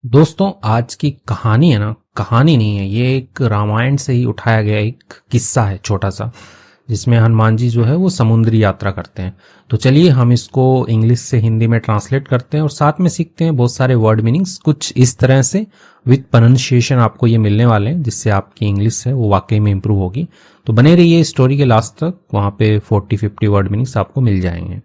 दोस्तों आज की कहानी है ना, कहानी नहीं है ये, एक रामायण से ही उठाया गया एक किस्सा है छोटा सा, जिसमें हनुमान जी जो है वो समुद्री यात्रा करते हैं। तो चलिए हम इसको इंग्लिश से हिंदी में ट्रांसलेट करते हैं और साथ में सीखते हैं बहुत सारे वर्ड मीनिंग्स कुछ इस तरह से विद प्रोनाउंसिएशन आपको ये मिलने वाले हैं, जिससे आपकी इंग्लिश है वो वाकई में इंप्रूव होगी। तो बने रहिए स्टोरी के लास्ट तक, वहां पे 40-50 वर्ड मीनिंग्स आपको मिल जाएंगे।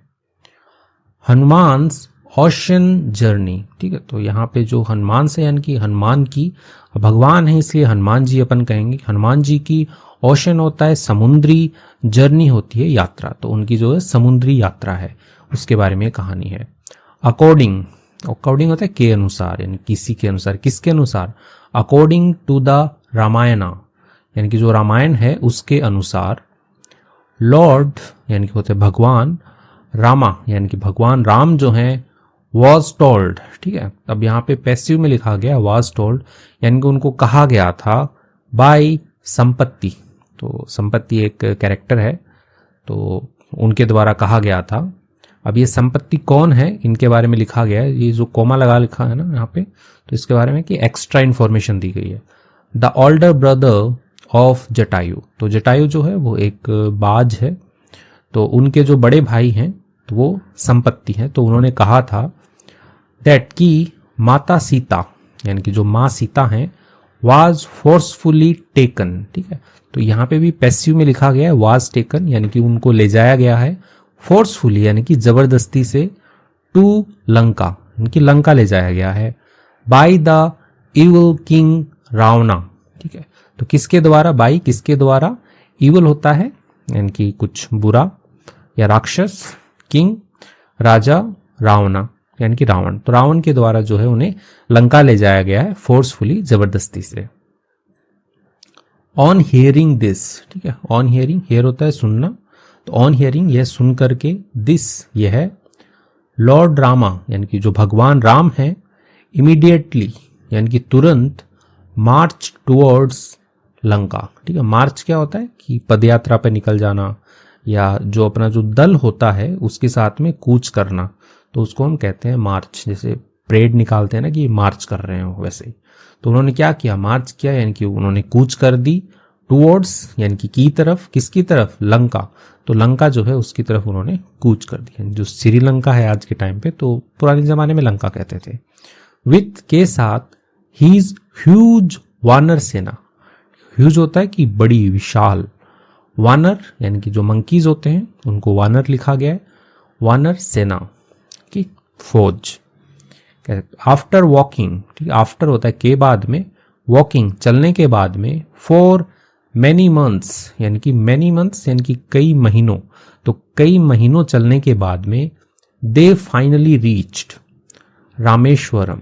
हनुमान ओशन जर्नी, ठीक है। तो यहाँ पे जो हनुमान से यानी कि हनुमान की, भगवान है इसलिए हनुमान जी अपन कहेंगे। हनुमान जी की ओशन होता है समुद्री, जर्नी होती है यात्रा, तो उनकी जो है समुद्री यात्रा है, उसके बारे में कहानी है। अकॉर्डिंग, अकॉर्डिंग होता है के अनुसार, यानी किसी के अनुसार, किसके अनुसार? अकॉर्डिंग टू द रामायणा, यानी कि जो रामायण है उसके अनुसार। लॉर्ड यानी कि होते भगवान, रामा यानी कि भगवान राम जो है, वॉज टोल्ड, ठीक है। अब यहाँ पे पैसिव में लिखा गया वॉज टोल्ड, यानी कि उनको कहा गया था बाय संपत्ति। तो संपत्ति एक कैरेक्टर है, तो उनके द्वारा कहा गया था। अब ये संपत्ति कौन है इनके बारे में लिखा गया है, ये जो कोमा लगा लिखा है ना यहाँ पे, तो इसके बारे में कि एक्स्ट्रा इंफॉर्मेशन दी गई है। The older brother of Jatayu, तो जटायु जो है वो एक बाज है, तो उनके जो बड़े भाई हैं तो वो संपत्ति है। तो उन्होंने कहा था दैट की माता सीता, यानी कि जो माँ सीता हैं, वाज फोर्सफुली टेकन, ठीक है। तो यहाँ पे भी पैसिव में लिखा गया है वाज टेकन, यानी कि उनको ले जाया गया है फोर्सफुली, यानी कि जबरदस्ती से, टू लंका, यानी कि लंका ले जाया गया है, बाय द इविल किंग रावणा, ठीक है। तो किसके द्वारा? बाई किसके द्वारा? इविल होता है यानी कि कुछ बुरा या राक्षस, किंग राजा, रावणा यानी कि रावण, तो रावण के द्वारा जो है उन्हें लंका ले जाया गया है फोर्सफुली, जबरदस्ती से। ऑन हियरिंग दिस, ठीक है। ऑन हियरिंग, हियर होता है सुनना, तो ऑन हियरिंग यह सुन करके, दिस यह है, लॉर्ड रामा यानी कि जो भगवान राम है, इमीडिएटली यानी कि तुरंत, मार्च टुवर्ड्स लंका, ठीक है। मार्च क्या होता है कि पदयात्रा पर निकल जाना, या जो अपना जो दल होता है उसके साथ में कूच करना, तो उसको हम कहते हैं मार्च। जैसे परेड निकालते हैं ना कि मार्च कर रहे हो, वैसे ही। तो उन्होंने क्या किया? मार्च किया, यानी कि उन्होंने कूच कर दी, टुवर्ड्स यानी कि की तरफ, किसकी तरफ? लंका। तो लंका जो है उसकी तरफ उन्होंने कूच कर दी, जो श्रीलंका है आज के टाइम पे, तो पुराने जमाने में लंका कहते थे। विथ के साथ हीज ह्यूज वानर सेना, ह्यूज होता है कि बड़ी, विशाल, वानर यानी कि जो मंकीज होते हैं उनको वानर लिखा गया है, वानर सेना की फौज। आफ्टर वॉकिंग, ठीक है, आफ्टर होता है के बाद में, वॉकिंग चलने के बाद में, फॉर मैनी मंथ्स यानी कि मैनी मंथ्स यानी कि कई महीनों, तो कई महीनों चलने के बाद में, दे फाइनली रीच्ड रामेश्वरम।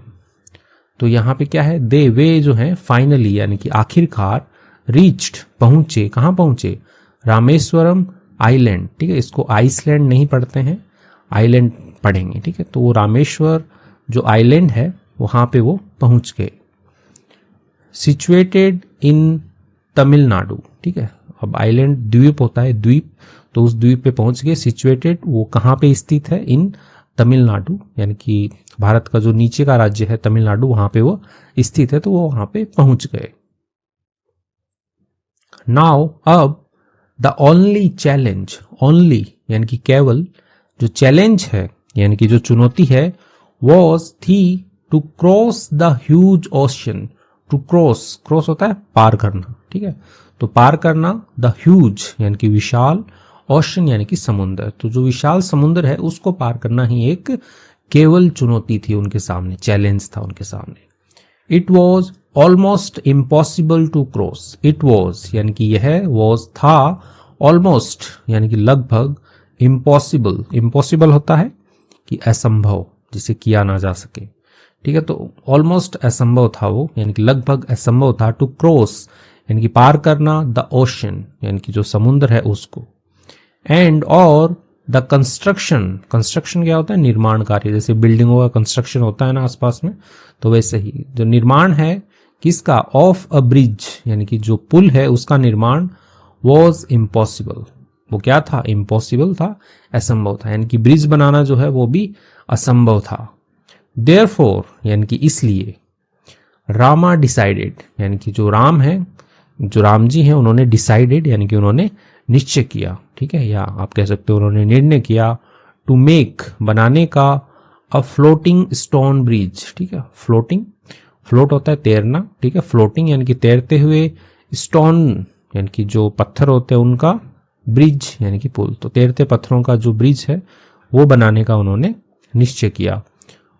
तो यहां पे क्या है? दे, वे जो है, फाइनली यानी कि आखिरकार, रीच्ड पहुंचे, कहां पहुंचे? रामेश्वरम आइलैंड, ठीक है। इसको आइसलैंड नहीं पढ़ते हैं, आइलैंड पढ़ेंगे, ठीक है। तो वो रामेश्वर जो आइलैंड है वहां पे वो पहुंच गए। सिचुएटेड इन तमिलनाडु, ठीक है। अब आइलैंड द्वीप होता है, द्वीप, तो उस द्वीप पे पहुंच गए। सिचुएटेड वो कहां पे स्थित है? इन तमिलनाडु, यानी कि भारत का जो नीचे का राज्य है तमिलनाडु, वहां पे वो स्थित है, तो वो वहां पे पहुंच गए। नाउ, अब, द ओनली चैलेंज, ओनली यानी कि केवल, जो चैलेंज है यानी कि जो चुनौती है, वॉज थी, to cross the huge ocean. To cross, cross होता है पार करना, ठीक है। तो पार करना, द ह्यूज यानी कि विशाल, ओशन यानी कि समुद्र, तो जो विशाल समुद्र है उसको पार करना ही एक केवल चुनौती थी उनके सामने, चैलेंज था उनके सामने। It was almost impossible to cross, it was यानी कि यह, वॉज था, ऑलमोस्ट यानी कि लगभग, इम्पॉसिबल, इम्पॉसिबल होता है कि असंभव, जिसे किया ना जा सके, ठीक है। तो ऑलमोस्ट असंभव था वो, यानी कि लगभग असंभव था, टू क्रॉस यानी कि पार करना, द ओशन यानी कि जो समुद्र है उसको, एंड और, द कंस्ट्रक्शन, कंस्ट्रक्शन क्या होता है? निर्माण कार्य, जैसे बिल्डिंगों का कंस्ट्रक्शन होता है ना आसपास में, तो वैसे ही जो निर्माण है किसका? ऑफ अ ब्रिज यानी कि जो पुल है उसका निर्माण, वॉज इम्पॉसिबल, वो क्या था? इम्पॉसिबल था, असंभव था, यानी कि ब्रिज बनाना जो है वो भी असंभव था। देयरफॉर यानी कि इसलिए, रामा डिसाइडेड, यानी कि जो राम है, जो राम जी हैं, उन्होंने डिसाइडेड यानी कि उन्होंने निश्चय किया, ठीक है, या आप कह सकते हो उन्होंने निर्णय किया, टू मेक बनाने का, अ फ्लोटिंग स्टोन ब्रिज, ठीक है, फ्लोटिंग, फ्लोट होता है तैरना, ठीक है, फ्लोटिंग यानी कि तैरते हुए, स्टोन यानी कि जो पत्थर होते हैं उनका, ब्रिज यानी कि पुल, तो तैरते पत्थरों का जो ब्रिज है वो बनाने का उन्होंने निश्चय किया,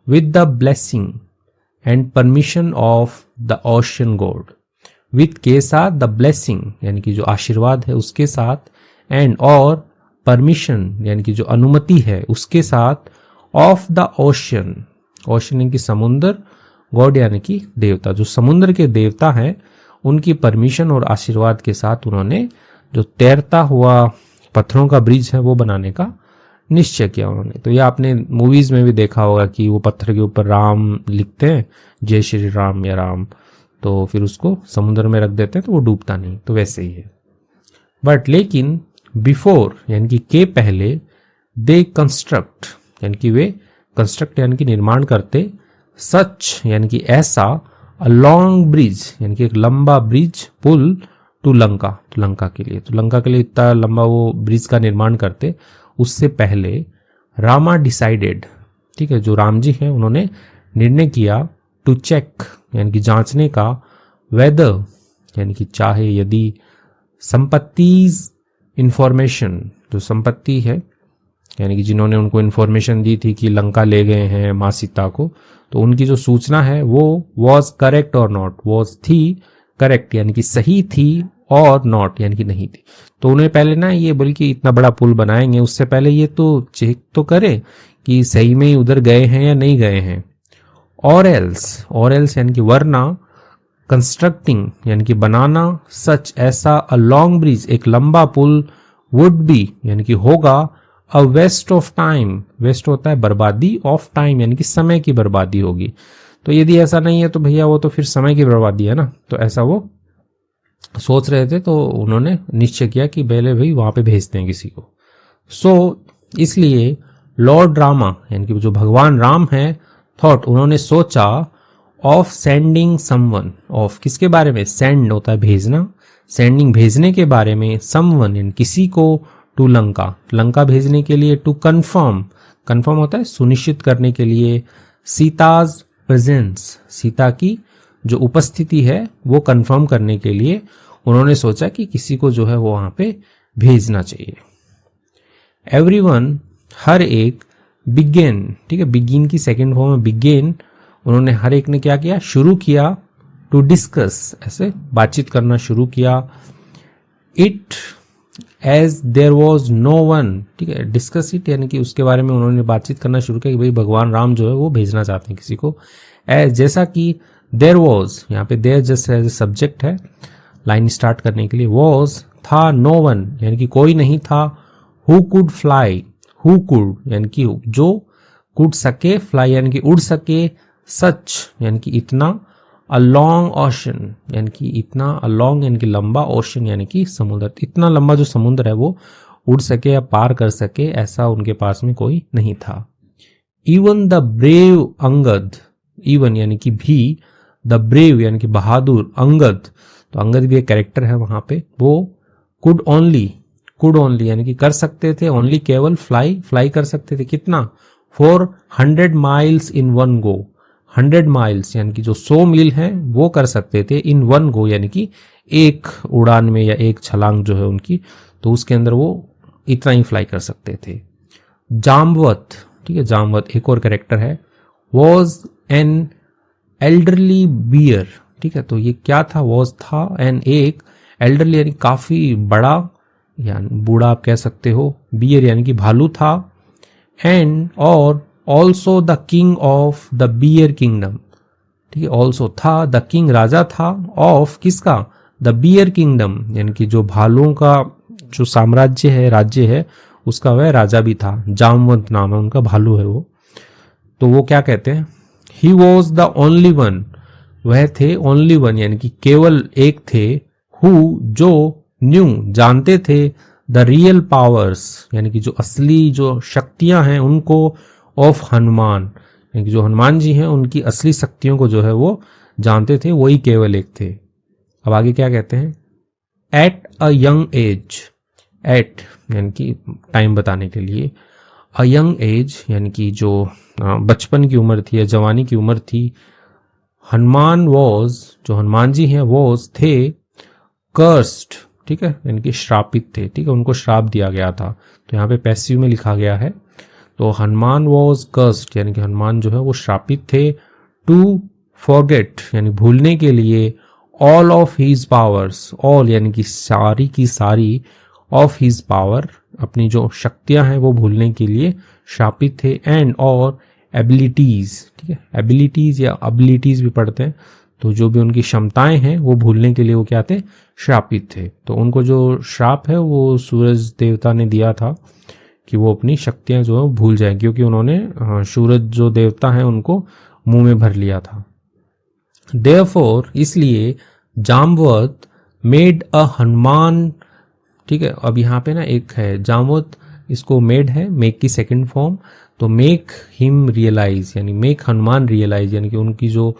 with the blessing and permission of the ocean God, with के साथ, द ब्लेसिंग यानी कि जो आशीर्वाद है उसके साथ, एंड और परमिशन यानी कि जो अनुमति है उसके साथ, ऑफ द ओशन, ओशन यानी कि समुद्र, गॉड यानी कि देवता, जो समुद्र के देवता हैं उनकी परमिशन और आशीर्वाद के साथ उन्होंने जो तैरता हुआ पत्थरों का ब्रिज है वो बनाने का निश्चय किया उन्होंने। तो ये आपने मूवीज में भी देखा होगा कि वो पत्थर के ऊपर राम लिखते हैं, जय श्री राम या राम, तो फिर उसको समुद्र में रख देते हैं तो वो डूबता नहीं, तो वैसे ही है। बट लेकिन बिफोर यानी कि के पहले, दे कंस्ट्रक्ट यानी कि वे कंस्ट्रक्ट यानी कि निर्माण करते, सच यानी कि ऐसा, अ लॉन्ग ब्रिज यानी कि एक लंबा ब्रिज, पुल, टू लंका, तो लंका के लिए, तो लंका के लिए इतना लंबा वो ब्रिज का निर्माण करते, उससे पहले रामा डिसाइडेड, ठीक है, जो राम जी हैं उन्होंने निर्णय किया, टू चेक यानी कि जांचने का, वेदर यानी कि चाहे, यदि, संपत्तिज इंफॉर्मेशन, जो संपत्ति है यानी कि जिन्होंने उनको इंफॉर्मेशन दी थी कि लंका ले गए हैं माँ सीता को, तो उनकी जो सूचना है वो वॉज करेक्ट और नॉट, वॉज थी करेक्ट यानी कि सही थी, और नॉट यानी कि नहीं थी। तो उन्हें पहले ना ये बल्कि इतना बड़ा पुल बनाएंगे उससे पहले ये तो चेक तो करे कि सही में ही उधर गए हैं या नहीं गए हैं। और एल्स यानी कि वरना, कंस्ट्रक्टिंग यानी कि बनाना, सच ऐसा, अ लॉन्ग ब्रिज एक लंबा पुल, वुड बी यानी कि होगा, a waste of time, waste होता है बर्बादी, ऑफ टाइम यानी कि समय की बर्बादी होगी। तो यदि ऐसा नहीं है तो भैया वो तो फिर समय की बर्बादी है ना, तो ऐसा वो सोच रहे थे, तो उन्होंने निश्चय किया कि पहले भाई वहां पे भेजते हैं किसी को। सो इसलिए लॉर्ड रामा यानी कि जो भगवान राम है, थॉट उन्होंने सोचा, ऑफ सेंडिंग समवन, ऑफ किसके बारे में, सेंड होता है भेजना, सेंडिंग भेजने के बारे में, समवन यानी किसी को, टू लंका, लंका भेजने के लिए, टू कंफर्म, कंफर्म होता है सुनिश्चित करने के लिए, सीताज प्रेजेंस, सीता की जो उपस्थिति है वो कंफर्म करने के लिए उन्होंने सोचा कि किसी को जो है वो वहां पे भेजना चाहिए। एवरीवन हर एक, बिगेन, ठीक है, बिगिन की सेकंड फॉर्म में बिगेन, उन्होंने हर एक ने क्या किया, शुरू किया, टू डिस्कस ऐसे बातचीत करना शुरू किया, it as there was no one, ठीक है, डिस्कस इट यानी कि उसके बारे में उन्होंने बातचीत करना शुरू किया कि भाई भगवान राम जो है वो भेजना चाहते हैं किसी को, एज जैसा कि, देयर वॉज यहाँ पे देयर जैसे एज सब्जेक्ट है लाइन स्टार्ट करने के लिए, वॉज था, नो वन यानी कि कोई नहीं था, who could fly, who could यानी कि जो कुड सके, फ्लाई यानी कि उड़ सके, सच यानी कि इतना, अ लॉन्ग ओशन यानी कि इतना, अ लॉन्ग यानी कि लंबा, ओशन यानी कि समुद्र, इतना लंबा जो समुद्र है वो उड़ सके या पार कर सके ऐसा उनके पास में कोई नहीं था। Even the brave Angad, even यानी कि भी, द ब्रेव यानी कि बहादुर, अंगद, तो अंगद भी एक कैरेक्टर है वहां पे, वो कुड ओनली यानी कि कर सकते थे, ओनली केवल, फ्लाई कर सकते थे, कितना, 400 miles in one go, 100 miles यानी कि जो 100 मील है वो कर सकते थे, इन वन गो यानी कि एक उड़ान में या एक छलांग जो है उनकी, तो उसके अंदर वो इतना ही फ्लाई कर सकते थे। जामवत, ठीक है, जामवत एक और कैरेक्टर है, वॉज एन एल्डरली बियर, ठीक है, तो ये क्या था, वॉज था, एन एक, एल्डरली यानी काफी बड़ा या बूढ़ा आप कह सकते हो, बियर यानी कि भालू था, एंड और also the king of the bear kingdom, ठीक है, ऑल्सो था, द किंग राजा था, ऑफ किसका, द बियर किंगडम यानी कि जो भालुओं का जो साम्राज्य है, राज्य है, उसका वह राजा भी था, जामवंत नाम है उनका, भालू है वो। तो वो क्या कहते हैं, he was the only one, वह थे, ओनली वन यानी कि केवल एक थे, हु जो, न्यू जानते थे, द रियल पावर्स यानी कि जो असली जो शक्तियां हैं उनको, ऑफ हनुमान यानी कि जो हनुमान जी हैं उनकी असली शक्तियों को जो है वो जानते थे वही केवल एक थे। अब आगे क्या कहते हैं, at a young age, at यानी कि टाइम बताने के लिए, अ यंग एज यानी कि जो बचपन की उम्र थी या जवानी की उम्र थी, हनुमान वॉज, जो हनुमान जी हैं वॉज थे, कर्स्ड, ठीक है, यानी कि श्रापित थे, ठीक है, उनको श्राप दिया गया था। तो यहाँ पे पैसिव में लिखा गया है, तो हनुमान वॉज कर्स्ड यानी कि हनुमान जो है वो श्रापित थे, टू फॉरगेट यानी भूलने के लिए, all of his powers, all यानी कि सारी की सारी, ऑफ हीज पावर अपनी जो शक्तियां हैं वो भूलने के लिए श्रापित थे, एंड और एबिलिटीज, ठीक है, एबिलिटीज या एबिलिटीज भी पढ़ते हैं, तो जो भी उनकी क्षमताएं हैं वो भूलने के लिए वो क्या थे, श्रापित थे। तो उनको जो श्राप है वो सूरज देवता ने दिया था कि वो अपनी शक्तियां जो है भूल जाए, क्योंकि उन्होंने सूरज जो देवता हैं उनको मुंह में भर लिया था। देयरफॉर इसलिए, जामवत मेड अ हनुमान, ठीक है, अब यहाँ पे ना एक है जामवत, इसको मेड है, मेक की सेकंड फॉर्म, तो मेक हिम रियलाइज यानी मेक हनुमान रियलाइज यानी कि उनकी जो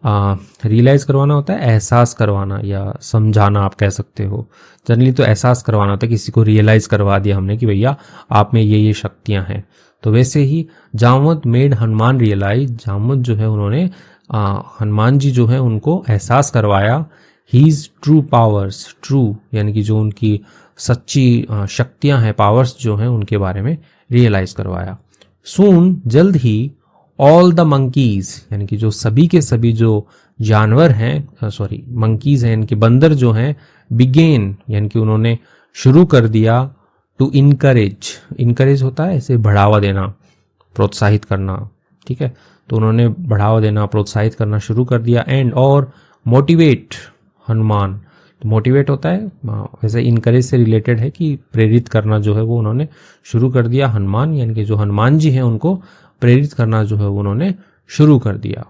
रियलाइज करवाना होता है, एहसास करवाना या समझाना आप कह सकते हो। जनरली तो एहसास करवाना होता है, किसी को रियलाइज करवा दिया हमने कि भैया आप में ये शक्तियां हैं। तो वैसे ही जामवत मेड हनुमान रियलाइज, जामवत जो है उन्होंने हनुमान जी जो है उनको एहसास करवाया, हीज ट्रू पावर्स, ट्रू यानी कि जो उनकी सच्ची शक्तियां हैं, पावर्स जो हैं उनके बारे में रियलाइज करवाया। सून जल्द ही, ऑल द मंकीज यानी कि जो सभी के सभी जो जानवर हैं, सॉरी मंकीज हैं, इनके बंदर जो हैं, बिगेन यानी कि उन्होंने शुरू कर दिया, टू इनकरेज, इनकरेज होता है ऐसे बढ़ावा देना, प्रोत्साहित करना, ठीक है, तो उन्होंने बढ़ावा देना, प्रोत्साहित करना शुरू कर दिया, एंड और मोटिवेट हनुमान, तो मोटिवेट होता है वैसे इनकरेज से रिलेटेड है कि प्रेरित करना जो है वो उन्होंने शुरू कर दिया, हनुमान यानी कि जो हनुमान जी हैं उनको प्रेरित करना जो है वो उन्होंने शुरू कर दिया।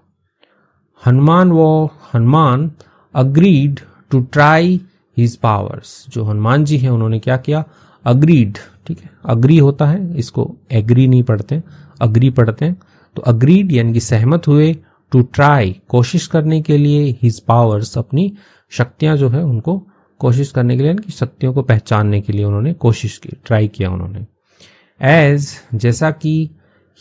Hanuman agreed to try his powers, जो हनुमान जी हैं उन्होंने क्या किया, अग्रीड, ठीक है, अग्री होता है, इसको एग्री नहीं पढ़ते, अग्री पढ़ते हैं, तो अग्रीड यानी कि सहमत हुए, टू ट्राई कोशिश करने के लिए, हिज पावर्स अपनी शक्तियां जो है उनको कोशिश करने के लिए, यानी कि शक्तियों को पहचानने के लिए उन्होंने कोशिश की, ट्राई किया उन्होंने। एज जैसा कि,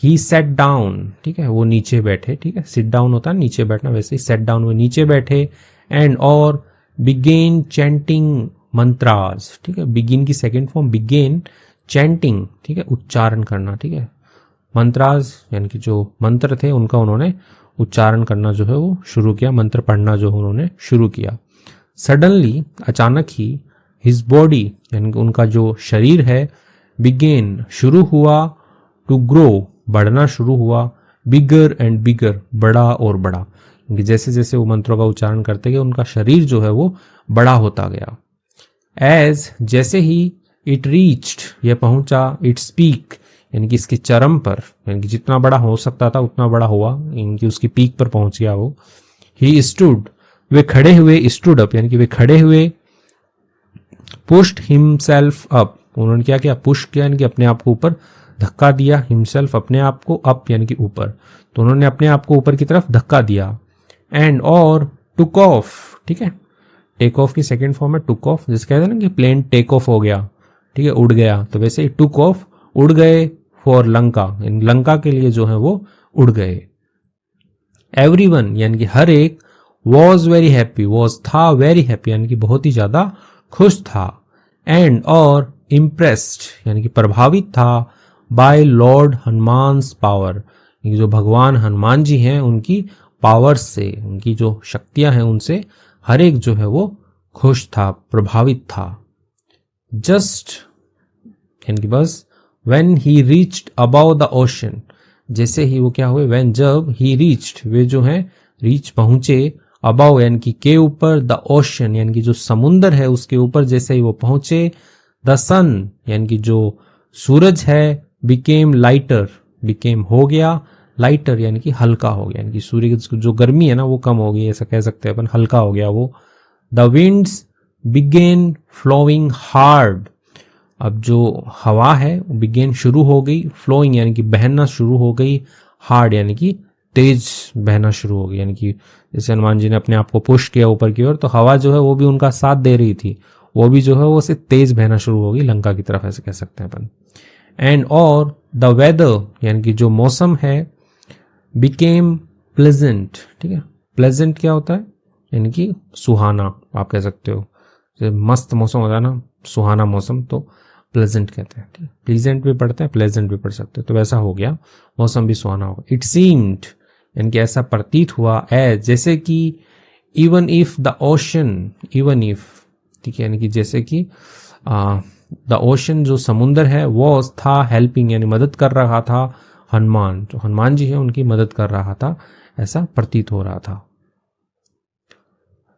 ही सेट डाउन, ठीक है, वो नीचे बैठे, ठीक है, सिट डाउन होता है नीचे बैठना, वैसे ही सेट डाउन वो नीचे बैठे, एंड और बिगेन चैंटिंग मंत्रास, ठीक है, बिगिन की सेकंड फॉर्म बिगेन, चैंटिंग, ठीक है, उच्चारण करना, ठीक है, मंत्रास यानी कि जो मंत्र थे उनका उन्होंने उच्चारण करना जो है वो शुरू किया, मंत्र पढ़ना जो उन्होंने शुरू किया। सडनली अचानक ही, हिज बॉडी यानी कि उनका जो शरीर है, बिगेन शुरू हुआ, टू ग्रो बढ़ना शुरू हुआ, बिगर एंड बिगर बड़ा और बड़ा, जैसे जैसे वो मंत्रों का उच्चारण करते गए उनका शरीर जो है वो बड़ा होता गया। एज जैसे ही, इट रीच्ड यह पहुंचा, इट्स पीक यानी कि इसके चरम पर, यानी कि जितना बड़ा हो सकता था उतना बड़ा हुआ, यानी कि उसकी पीक पर पहुंच गया वो। ही स्टूड वे खड़े हुए, स्टूड अप यानी कि वे खड़े हुए, पुश्ड हिमसेल्फ अप उन्होंने क्या किया, पुश किया यानी कि अपने आप को ऊपर धक्का दिया, हिमसेल्फ अपने आप को, अप यानी कि ऊपर, तो उन्होंने अपने आप को ऊपर की तरफ धक्का दिया, एंड और टुक ऑफ, ठीक है, टेक ऑफ की सेकंड फॉर्म है टुक ऑफ, जिससे कहते हैं ना कि प्लेन टेक ऑफ हो गया, ठीक है, उड़ गया, तो वैसे ही टुक ऑफ उड़ गए, फॉर लंका लंका के लिए जो है वो उड़ गए। एवरीवन यानी कि हर एक, वॉज वेरी हैप्पी, वॉज था वेरी हैप्पी यानी कि बहुत ही ज्यादा खुश था, एंड और इम्प्रेस्ड यानी कि प्रभावित था, बाय लॉर्ड हनुमान्स पावर, जो भगवान हनुमान जी हैं उनकी पावर्स से, उनकी जो शक्तियां हैं उनसे हर एक जो है वो खुश था, प्रभावित था। जस्ट यानी कि बस, when he reached above the ocean, जैसे ही वो क्या हुए, व्हेन जब, ही रीच्ड वे जो हैं रीच पहुंचे, अबव यानी कि के ऊपर, द ओशन यानी कि जो समुंदर है उसके ऊपर जैसे ही वो पहुंचे, द सन यानी कि जो सूरज है, बिकेम लाइटर बिकेम हो गया, लाइटर यानी कि हल्का हो गया, यानी कि सूर्य की जो गर्मी है ना वो कम हो गई, ऐसा कह सकते हैं अपन, हल्का हो गया वो। The winds began flowing hard, अब जो हवा है वो बिगेन शुरू हो गई, फ्लोइंग यानी कि बहना शुरू हो गई, हार्ड यानी कि तेज बहना शुरू हो गई, यानी कि जैसे हनुमान जी ने अपने आप को पुश किया ऊपर की ओर, तो हवा जो है वो भी उनका साथ दे रही थी, वो भी जो है वो से तेज बहना शुरू होगी लंका की तरफ, ऐसे कह सकते हैं अपन। एंड और द वेदर यानी कि जो मौसम है, बिकेम प्लेजेंट, ठीक है। प्लेजेंट क्या होता है, यानी कि सुहाना आप कह सकते हो, जैसे मस्त मौसम होता है ना, सुहाना मौसम, तो प्लेजेंट कहते हैं, ठीक है। प्लीजेंट भी पढ़ते हैं, प्लेजेंट भी पढ़ सकते हैं, तो वैसा हो गया, मौसम भी सुहाना होगा। इट सीम्ड यानी कि ऐसा प्रतीत हुआ, एज जैसे कि, even if the ocean, even if, ठीक है, यानी कि जैसे कि द ओशन जो समुंदर है वो था, हेल्पिंग यानी मदद कर रहा था, हनुमान जो हनुमान जी है उनकी मदद कर रहा था, ऐसा प्रतीत हो रहा था।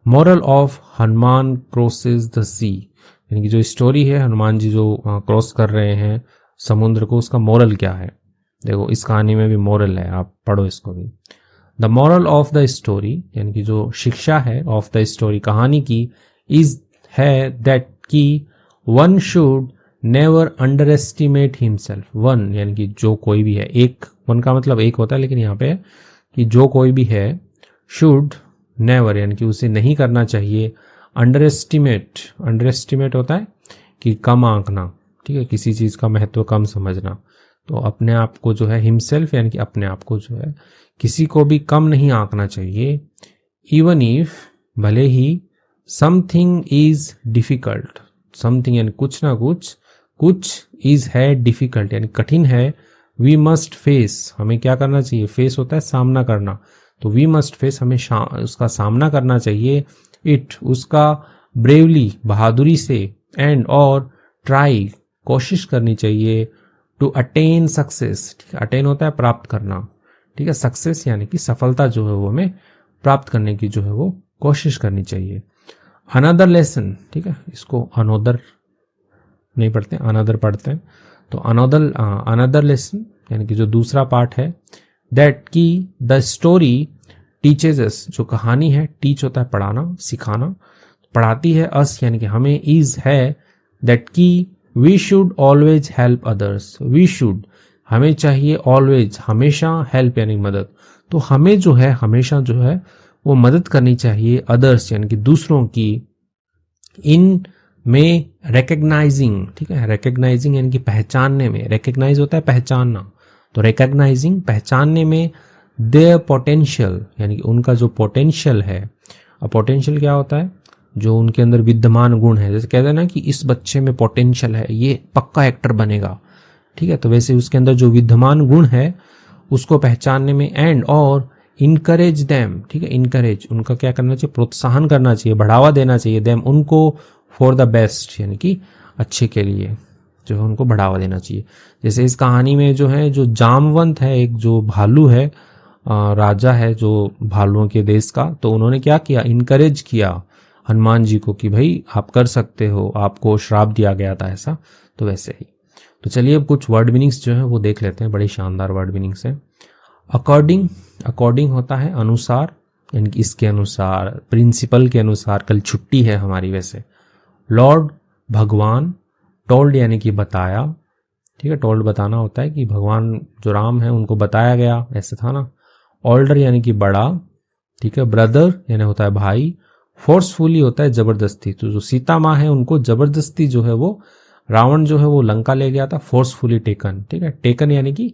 Moral of Hanuman crosses the sea, यानी कि जो स्टोरी है हनुमान जी जो क्रॉस कर रहे हैं समुद्र को, उसका मॉरल क्या है। देखो इस कहानी में भी मॉरल है, आप पढ़ो इसको भी। The moral of the story यानी कि जो शिक्षा है ऑफ द स्टोरी कहानी की, इज है दैट की one should never under estimate himself. One यानी कि जो कोई भी है, एक, वन का मतलब एक होता है, लेकिन यहाँ पे है कि जो कोई भी है, शुड नेवर यानी कि उसे नहीं करना चाहिए, अंडर एस्टिमेट, अंडर एस्टिमेट होता है कि कम आंकना, ठीक है, किसी चीज का महत्व कम समझना, तो अपने आप को जो है हिमसेल्फ यानी कि अपने आप को जो है किसी को भी कम नहीं आंकना चाहिए। इवन इफ भले ही, समथिंग इज डिफिकल्ट, समथिंग यानी कुछ ना कुछ, कुछ इज है डिफिकल्ट यानी कठिन है, वी मस्ट फेस हमें क्या करना चाहिए, फेस होता है सामना करना, तो वी मस्ट फेस हमें उसका सामना करना चाहिए, इट उसका, ब्रेवली बहादुरी से, एंड और ट्राई कोशिश करनी चाहिए, टू अटेन सक्सेस, ठीक है, अटेन होता है प्राप्त करना, ठीक है, सक्सेस यानी कि सफलता जो है वो हमें प्राप्त करने की जो है वो कोशिश करनी चाहिए। अनदर लेसन, ठीक है, इसको अनोदर नहीं पढ़ते, अनदर पढ़ते हैं, तो अनदर लेसन यानी कि जो दूसरा पार्ट है, दैट की द स्टोरी टीचेज अस, जो कहानी है, टीच होता है पढ़ाना सिखाना, पढ़ाती है, अस यानी कि हमें, इज है, दैट की we should always help others, we should हमें चाहिए, ऑलवेज हमेशा, हेल्प यानी मदद, तो हमें जो है हमेशा जो है वो मदद करनी चाहिए, अदर्स यानी कि दूसरों की, इन में रिकग्नाइजिंग, ठीक है, रिकग्नाइजिंग यानी कि पहचानने में, रिकग्नाइज होता है पहचानना, तो रिकग्नाइजिंग पहचानने में, देयर पोटेंशियल यानी कि उनका जो पोटेंशियल है, अब पोटेंशियल क्या होता है, जो उनके अंदर विद्यमान गुण है, जैसे कहते हैं ना कि इस बच्चे में पोटेंशियल है, ये पक्का एक्टर बनेगा, ठीक है, तो वैसे उसके अंदर जो विद्यमान गुण है उसको पहचानने में, एंड और इनकरेज देम, ठीक है, इनकरेज उनका क्या करना चाहिए, प्रोत्साहन करना चाहिए, बढ़ावा देना चाहिए, देम उनको, फॉर द बेस्ट यानी कि अच्छे के लिए जो है उनको बढ़ावा देना चाहिए। जैसे इस कहानी में जो है, जो जामवंत है, एक जो भालू है, राजा है जो भालुओं के देश का, तो उन्होंने क्या किया, इनकरेज किया हनुमान जी को कि भाई आप कर सकते हो, आपको श्राप दिया गया था ऐसा, तो वैसे ही। तो चलिए अब कुछ वर्ड मीनिंग्स जो है वो देख लेते हैं, बड़ी शानदार वर्ड मीनिंग्स हैं। अकॉर्डिंग, अकॉर्डिंग होता है अनुसार, यानी कि इसके अनुसार, प्रिंसिपल के अनुसार, कल छुट्टी है हमारी वैसे। लॉर्ड भगवान, टोल्ड यानी कि बताया, ठीक है, टोल्ड बताना होता है कि भगवान जो राम है उनको बताया गया, ऐसे था ना। ओल्डर यानी कि बड़ा, ठीक है। ब्रदर यानी होता है भाई। फोर्सफुली होता है जबरदस्ती, तो जो सीता माँ है उनको जबरदस्ती जो है वो रावण जो है वो लंका ले गया था, फोर्सफुली टेकन, ठीक है। टेकन यानी कि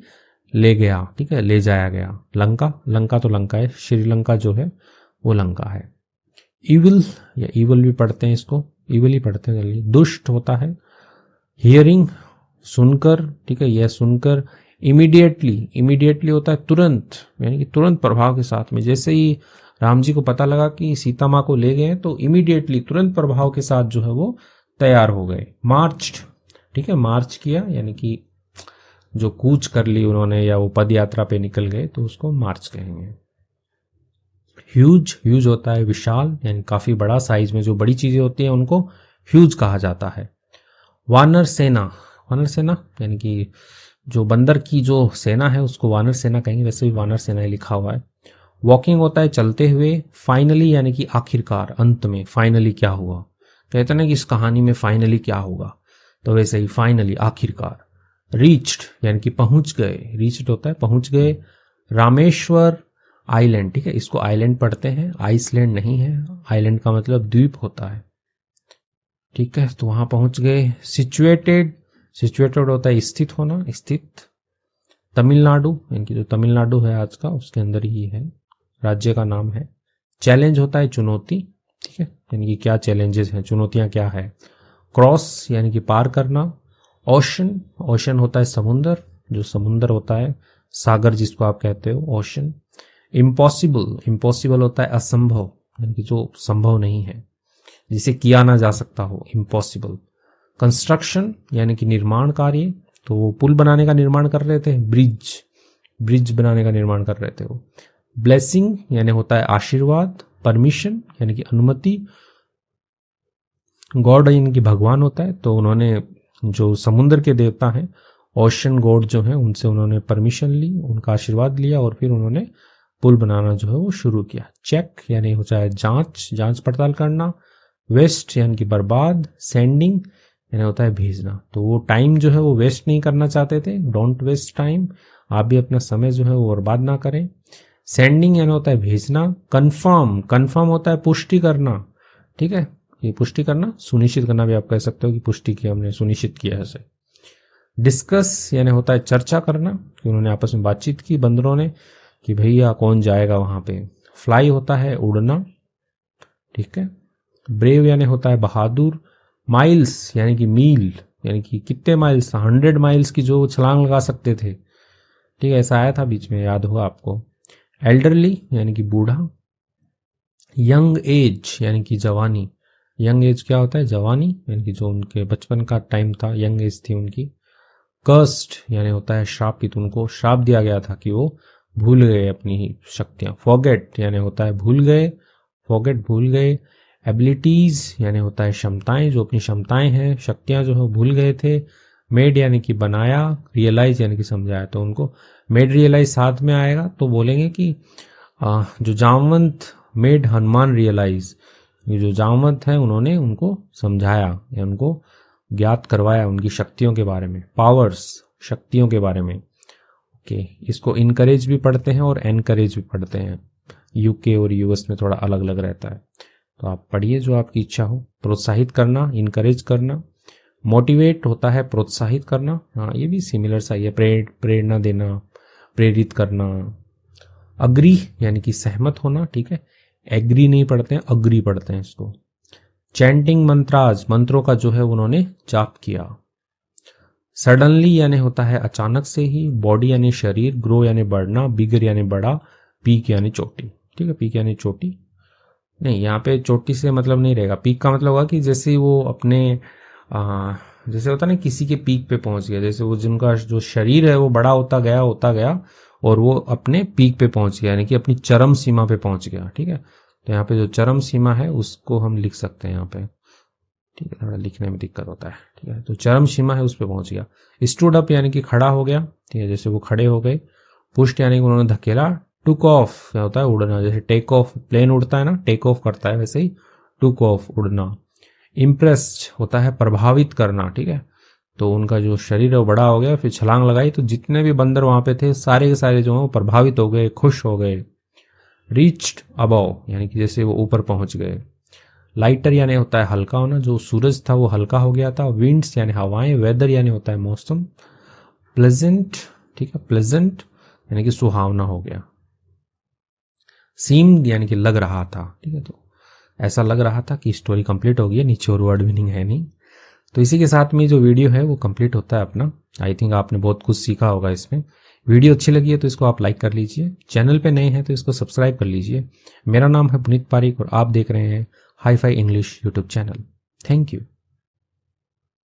ले गया, ठीक है, ले जाया गया। लंका, लंका तो लंका है, श्रीलंका जो है वो लंका है। इविल या इविल भी पढ़ते हैं, इसको इविल ही पढ़ते हैं जल्दी। दुष्ट होता है। हियरिंग सुनकर, ठीक है, यह सुनकर। इमीडिएटली, इमीडिएटली होता है तुरंत, यानी कि तुरंत प्रभाव के साथ में। जैसे ही राम जी को पता लगा कि सीता माँ को ले गए तो इमीडिएटली तुरंत प्रभाव के साथ जो है वो तैयार हो गए। मार्च्ड, ठीक है, मार्च किया यानी कि जो कूच कर ली उन्होंने या वो पद यात्रा पे निकल गए तो उसको मार्च कहेंगे। ह्यूज, ह्यूज होता है विशाल, यानी काफी बड़ा, साइज में जो बड़ी चीजें होती हैं उनको ह्यूज कहा जाता है। वानर सेना, वानर सेना यानी कि जो बंदर की जो सेना है उसको वानर सेना कहेंगे, वैसे भी वानर सेना ही लिखा हुआ है। वॉकिंग होता है चलते हुए। फाइनली यानी कि आखिरकार, अंत में। फाइनली क्या हुआ, कहते हैं ना कि इस कहानी में फाइनली क्या होगा, तो वैसे ही फाइनली आखिरकार। रीच्ड यानी कि पहुंच गए, रीच्ड होता है पहुंच गए। रामेश्वर आइलैंड, ठीक है, इसको आइलैंड पढ़ते हैं, आइसलैंड नहीं है। आइलैंड का मतलब द्वीप होता है, ठीक है। तो वहां पहुंच गए। सिचुएटेड, सिचुएटेड होता है स्थित होना, स्थित। तमिलनाडु, इनकी जो तमिलनाडु है आज का, उसके अंदर ही है, राज्य का नाम है। चैलेंज होता है चुनौती, ठीक है, यानी कि क्या चैलेंजेस हैं, चुनौतियां क्या है। क्रॉस यानी कि पार करना। ओशन, ओशन होता है समुंदर, जो समुंदर होता है, सागर जिसको आप कहते हो, ओशन। इम्पॉसिबल, इम्पॉसिबल होता है असंभव, यानी कि जो संभव नहीं है, जिसे किया ना जा सकता हो, इम्पॉसिबल। कंस्ट्रक्शन यानी कि निर्माण कार्य, तो वो पुल बनाने का निर्माण कर रहे थे, ब्रिज, ब्रिज बनाने का निर्माण कर रहे थे वो। ब्लेसिंग यानी होता है आशीर्वाद। परमिशन यानी कि अनुमति। गॉड यानी कि भगवान होता है, तो उन्होंने जो समुद्र के देवता हैं, ओशन गॉड जो हैं, उनसे उन्होंने परमिशन ली, उनका आशीर्वाद लिया और फिर उन्होंने पुल बनाना जो है वो शुरू किया। चेक यानी हो जाए जांच, जांच पड़ताल करना। वेस्ट यानी कि बर्बाद। सेंडिंग यानी होता है भेजना, तो वो टाइम जो है वो वेस्ट नहीं करना चाहते थे, डोंट वेस्ट टाइम, आप भी अपना समय जो है वो बर्बाद ना करें। सेंडिंग यानी होता है भेजना। कंफर्म, कंफर्म होता है पुष्टि करना, ठीक है, ये पुष्टि करना, सुनिश्चित करना भी आप कह सकते हो कि पुष्टि की, हमने सुनिश्चित किया है इसे। डिस्कस यानी होता है चर्चा करना, कि उन्होंने आपस में बातचीत की बंदरों ने कि भैया कौन जाएगा वहां पे। फ्लाई होता है उड़ना, ठीक है। ब्रेव यानी होता है बहादुर। माइल्स यानी कि मील, यानी कि कितने माइल्स, 100 माइल्स की जो छलांग लगा सकते थे, ठीक है, ऐसा आया था बीच में, याद होगा आपको। एल्डरली यानी कि बूढ़ा। यंग एज यानी कि जवानी, यंग एज क्या होता है, जवानी, यानी कि जो उनके बचपन का टाइम था, यंग एज थी उनकी। कर्स्ड यानी होता है श्रापित, उनको श्राप दिया गया था कि वो भूल गए अपनी शक्तियां। फॉरगेट यानी होता है भूल गए, फॉरगेट भूल गए। एबिलिटीज यानी होता है क्षमताएं, जो अपनी क्षमताएं हैं, शक्तियां जो है भूल गए थे। मेड यानी कि बनाया। रियलाइज यानी कि समझाया, तो उनको मेड रियलाइज साथ में आएगा, तो बोलेंगे कि जो जामवंत मेड हनुमान रियलाइज, ये जो जामवंत है उन्होंने उनको समझाया या उनको ज्ञात करवाया उनकी शक्तियों के बारे में। पावर्स, शक्तियों के बारे में, ओके। इसको इनकरेज भी पढ़ते हैं और एनकरेज भी पढ़ते हैं, यूके और यूएस में थोड़ा अलग अलग रहता है, तो आप पढ़िए जो आपकी इच्छा हो। प्रोत्साहित करना, इनकरेज करना। मोटिवेट होता है प्रोत्साहित करना, हाँ ये भी सिमिलर सा ही है, प्रेरणा देना, प्रेरित करना। अग्री यानी कि सहमत होना, ठीक है, एग्री नहीं पढ़ते हैं, अग्री पढ़ते हैं इसको। चैंटिंग मंत्राज, मंत्रों का जो है उन्होंने जाप किया। सडनली यानी होता है अचानक से ही। बॉडी यानी शरीर। ग्रो यानी बढ़ना। बिगर यानी बड़ा। पीक यानी चोटी, ठीक है, पीक यानी चोटी नहीं, यहाँ पे चोटी से मतलब नहीं रहेगा, पीक का मतलब होगा कि जैसे वो अपने जैसे होता है ना किसी के पीक पे पहुंच गया, जैसे वो जिनका जो शरीर है वो बड़ा होता गया और वो अपने पीक पे पहुंच गया, यानी कि अपनी चरम सीमा पे पहुंच गया, ठीक है। तो यहाँ पे जो चरम सीमा है उसको हम लिख सकते हैं यहाँ पे, ठीक है, थोड़ा लिखने में दिक्कत होता है, ठीक है। तो चरम सीमा है उस पे पहुंच गया। स्टूड अप यानी कि खड़ा हो गया, ठीक है, जैसे वो खड़े हो गए। पुष्ट यानी कि उन्होंने धकेला। टुक ऑफ क्या होता है, उड़ना, जैसे टेक ऑफ, प्लेन उड़ता है ना, टेक ऑफ करता है, वैसे ही टुक ऑफ, उड़ना। इम्प्रेस्ड होता है प्रभावित करना, ठीक है, तो उनका जो शरीर है वो बड़ा हो गया, फिर छलांग लगाई, तो जितने भी बंदर वहां पे थे सारे के सारे जो है वो प्रभावित हो गए, खुश हो गए। रीच्ड अबव यानी कि जैसे वो ऊपर पहुंच गए। लाइटर यानी होता है हल्का होना, जो सूरज था वो हल्का हो गया था। विंड्स यानी हवाएं। वेदर यानी होता है मौसम। प्लेजेंट, ठीक है, प्लेजेंट यानी कि सुहावना हो गया। सीम्ड यानी कि लग रहा था, ठीक है, तो ऐसा लग रहा था कि स्टोरी कंप्लीट हो गई है, नीचे और वर्ड मीनिंग है नहीं। तो इसी के साथ में जो वीडियो है वो कंप्लीट होता है अपना। आई थिंक आपने बहुत कुछ सीखा होगा इसमें। वीडियो अच्छी लगी है तो इसको आप लाइक कर लीजिए, चैनल पे नए हैं तो इसको सब्सक्राइब कर लीजिए। मेरा नाम है पुनीत पारिक और आप देख रहे हैं hi fi English YouTube channel. Thank you.